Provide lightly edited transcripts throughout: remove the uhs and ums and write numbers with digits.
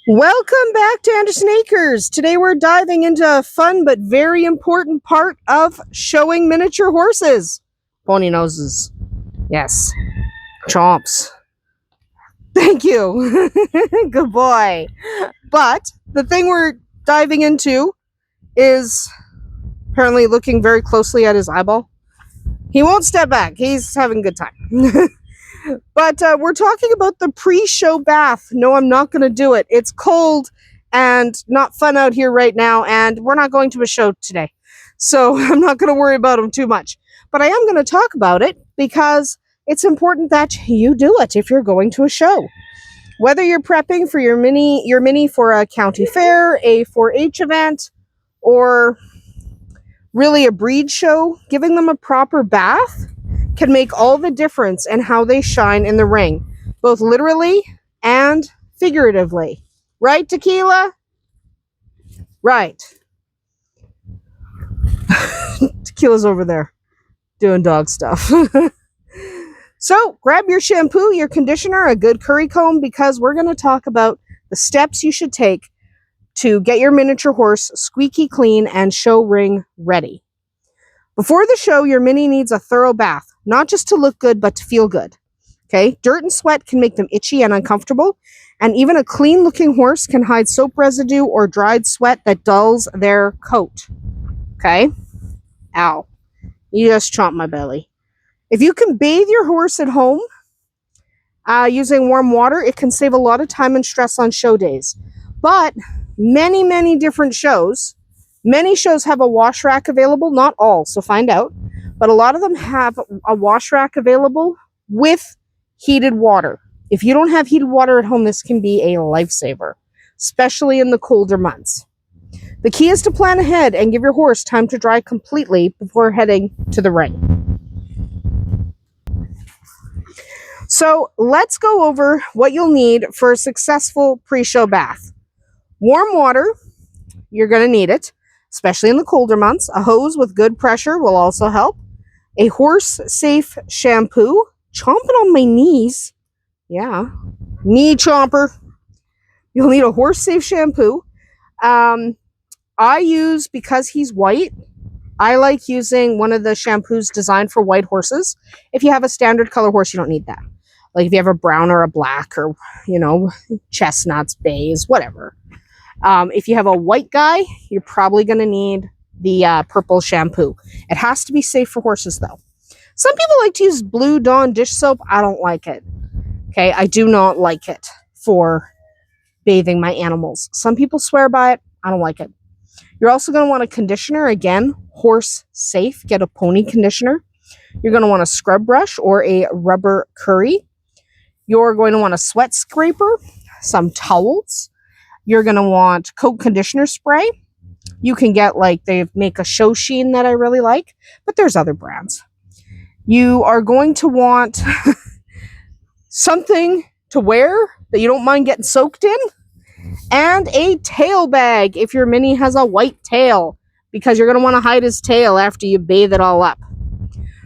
Welcome back to Andersen Acres. Today we're diving into a fun but very important part of showing miniature horses. Pony noses. Yes. Chomps. Thank you. Good boy. But the thing we're diving into is apparently looking very closely at his eyeball. He won't step back. He's having a good time. But we're talking about the pre-show bath. No, I'm not going to do it. It's cold and not fun out here right now, and we're not going to a show today. So I'm not going to worry about them too much. But I am going to talk about it because it's important that you do it if you're going to a show. Whether you're prepping for your mini for a county fair, a 4-H event, or really a breed show, giving them a proper bath can make all the difference in how they shine in the ring, both literally and figuratively. Right, Tequila? Right. Tequila's over there doing dog stuff. So grab your shampoo, your conditioner, a good curry comb, because we're going to talk about the steps you should take to get your miniature horse squeaky clean and show ring ready. Before the show, your mini needs a thorough bath, not just to look good, but to feel good. Okay? Dirt and sweat can make them itchy and uncomfortable, and even a clean-looking horse can hide soap residue or dried sweat that dulls their coat. Okay? Ow. You just chomped my belly. If you can bathe your horse at home using warm water, it can save a lot of time and stress on show days. But many different shows, many shows have a wash rack available, not all, so find out. But a lot of them have a wash rack available with heated water. If you don't have heated water at home, this can be a lifesaver, especially in the colder months. The key is to plan ahead and give your horse time to dry completely before heading to the ring. So let's go over what you'll need for a successful pre-show bath. Warm water, you're going to need it, especially in the colder months. A hose with good pressure will also help. A horse-safe shampoo. Chomping on my knees. Yeah. Knee chomper. You'll need a horse-safe shampoo. I use, because he's white, I like using one of the shampoos designed for white horses. If you have a standard color horse, you don't need that. Like if you have a brown or a black or, chestnuts, bays, whatever. If you have a white guy, you're probably going to need the purple shampoo. It has to be safe for horses, though. Some people like to use Blue Dawn dish soap. I don't like it. Okay, I do not like it for bathing my animals. Some people swear by it. I don't like it. You're also going to want a conditioner. Again, horse safe. Get a pony conditioner. You're going to want a scrub brush or a rubber curry. You're going to want a sweat scraper, some towels. You're going to want coat conditioner spray. You can get, they make a ShowSheen that I really like, but there's other brands. You are going to want something to wear that you don't mind getting soaked in, and a tail bag if your mini has a white tail, because you're going to want to hide his tail after you bathe it all up.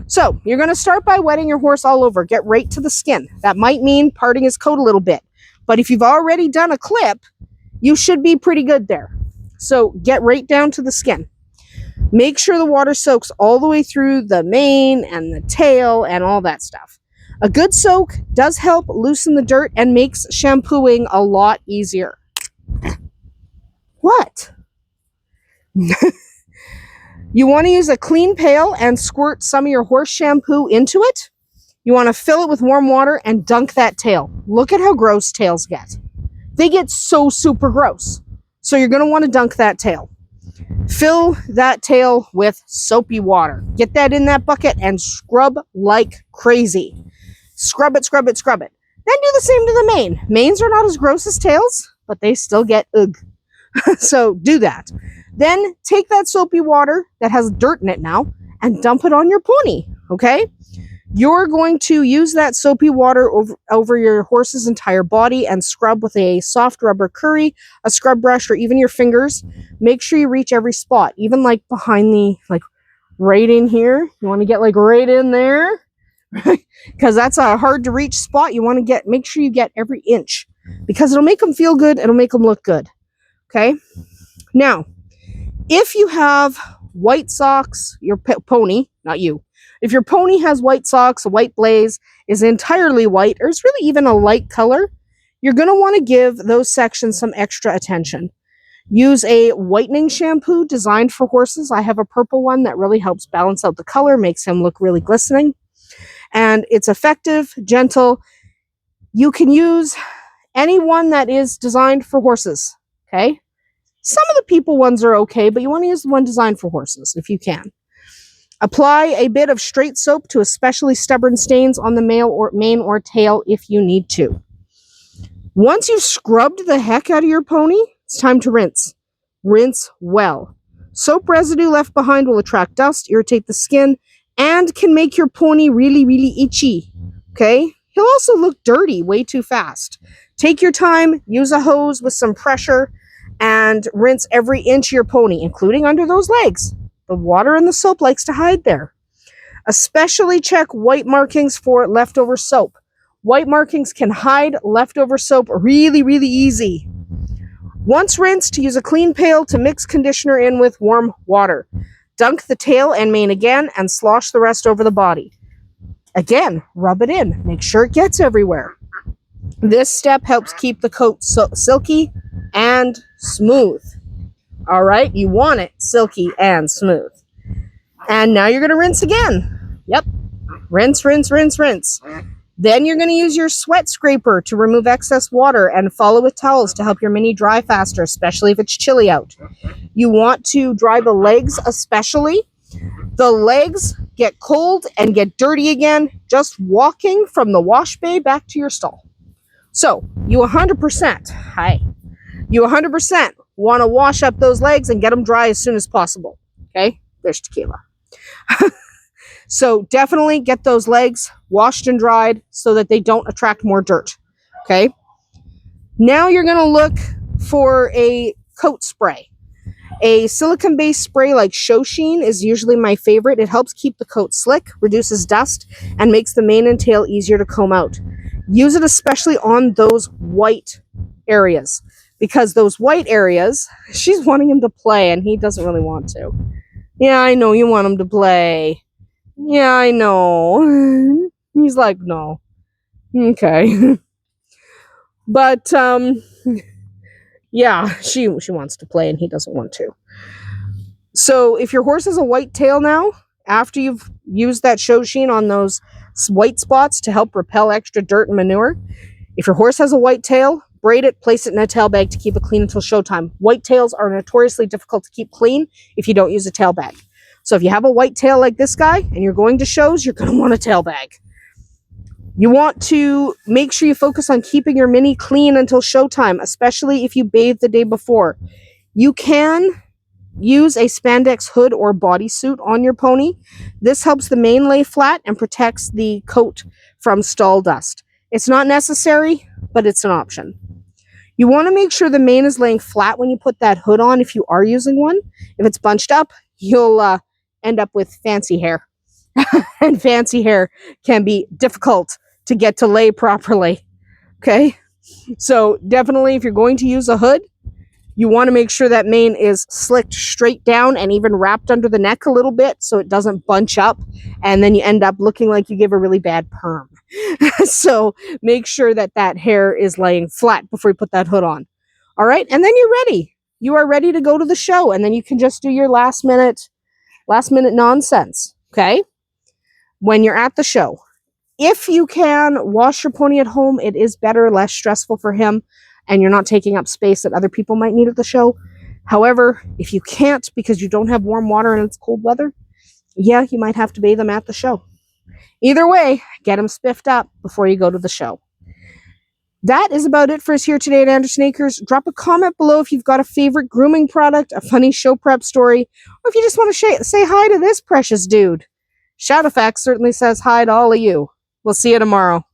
So you're going to start by wetting your horse all over. Get right to the skin. That might mean parting his coat a little bit, but if you've already done a clip, you should be pretty good there. So get right down to the skin. Make sure the water soaks all the way through the mane and the tail and all that stuff. A good soak does help loosen the dirt and makes shampooing a lot easier. What? You want to use a clean pail and squirt some of your horse shampoo into it. You want to fill it with warm water and dunk that tail. Look at how gross tails get. They get so super gross. So you're going to want to dunk that tail. Fill that tail with soapy water. Get that in that bucket and scrub like crazy. Scrub it, scrub it, scrub it. Then do the same to the mane. Manes are not as gross as tails, but they still get ugh. So do that. Then take that soapy water that has dirt in it now and dump it on your pony, okay? You're going to use that soapy water over your horse's entire body and scrub with a soft rubber curry, a scrub brush, or even your fingers. Make sure you reach every spot, even behind the, right in here. You want to get right in there because that's a hard to reach spot. You want to make sure you get every inch because it'll make them feel good. It'll make them look good. Okay. Now, if you have white socks, your pony, not you, if your pony has white socks, a white blaze, is entirely white, or is really even a light color, you're going to want to give those sections some extra attention. Use a whitening shampoo designed for horses. I have a purple one that really helps balance out the color, makes him look really glistening. And it's effective, gentle. You can use any one that is designed for horses, okay? Some of the people ones are okay, but you want to use the one designed for horses if you can. Apply a bit of straight soap to especially stubborn stains on the mane or tail if you need to. Once you've scrubbed the heck out of your pony, it's time to rinse. Rinse well. Soap residue left behind will attract dust, irritate the skin, and can make your pony really, really itchy. Okay? He'll also look dirty way too fast. Take your time, use a hose with some pressure, and rinse every inch of your pony, including under those legs. The water and the soap likes to hide there. Especially check white markings for leftover soap. White markings can hide leftover soap really, really easy. Once rinsed, use a clean pail to mix conditioner in with warm water. Dunk the tail and mane again and slosh the rest over the body. Again, rub it in. Make sure it gets everywhere. This step helps keep the coat silky and smooth. All right, you want it silky and smooth. And now you're going to rinse again. Yep, rinse, rinse, rinse, rinse. Then you're going to use your sweat scraper to remove excess water and follow with towels to help your mini dry faster, especially if it's chilly out. You want to dry the legs especially. The legs get cold and get dirty again just walking from the wash bay back to your stall. So you 100% want to wash up those legs and get them dry as soon as possible. Okay, there's tequila. So definitely get those legs washed and dried so that they don't attract more dirt. Okay. Now you're going to look for a coat spray. A silicone-based spray like ShowSheen is usually my favorite. It helps keep the coat slick, reduces dust, and makes the mane and tail easier to comb out. Use it especially on those white areas, because those white areas, she's wanting him to play and he doesn't really want to. Yeah, I know you want him to play. Yeah, I know. He's like, no. Okay. But, yeah, she wants to play and he doesn't want to. So if your horse has a white tail now, after you've used that ShowSheen on those white spots to help repel extra dirt and manure, if your horse has a white tail, braid it, place it in a tail bag to keep it clean until showtime. White tails are notoriously difficult to keep clean if you don't use a tail bag. So if you have a white tail like this guy and you're going to shows, you're going to want a tail bag. You want to make sure you focus on keeping your mini clean until showtime, especially if you bathe the day before. You can use a spandex hood or bodysuit on your pony. This helps the mane lay flat and protects the coat from stall dust. It's not necessary, but it's an option. You want to make sure the mane is laying flat when you put that hood on if you are using one. If it's bunched up, you'll end up with fancy hair. And fancy hair can be difficult to get to lay properly. Okay? So definitely if you're going to use a hood, you want to make sure that mane is slicked straight down and even wrapped under the neck a little bit so it doesn't bunch up and then you end up looking like you give a really bad perm. So make sure that that hair is laying flat before you put that hood on. All right? And then you're ready. You are ready to go to the show, and then you can just do your last minute nonsense. Okay? When you're at the show. If you can wash your pony at home, it is better, less stressful for him, and you're not taking up space that other people might need at the show. However, if you can't because you don't have warm water and it's cold weather, yeah, you might have to bathe them at the show. Either way, get them spiffed up before you go to the show. That is about it for us here today at Andersen Acres. Drop a comment below if you've got a favorite grooming product, a funny show prep story, or if you just want to say hi to this precious dude. Shout Effects certainly says hi to all of you. We'll see you tomorrow.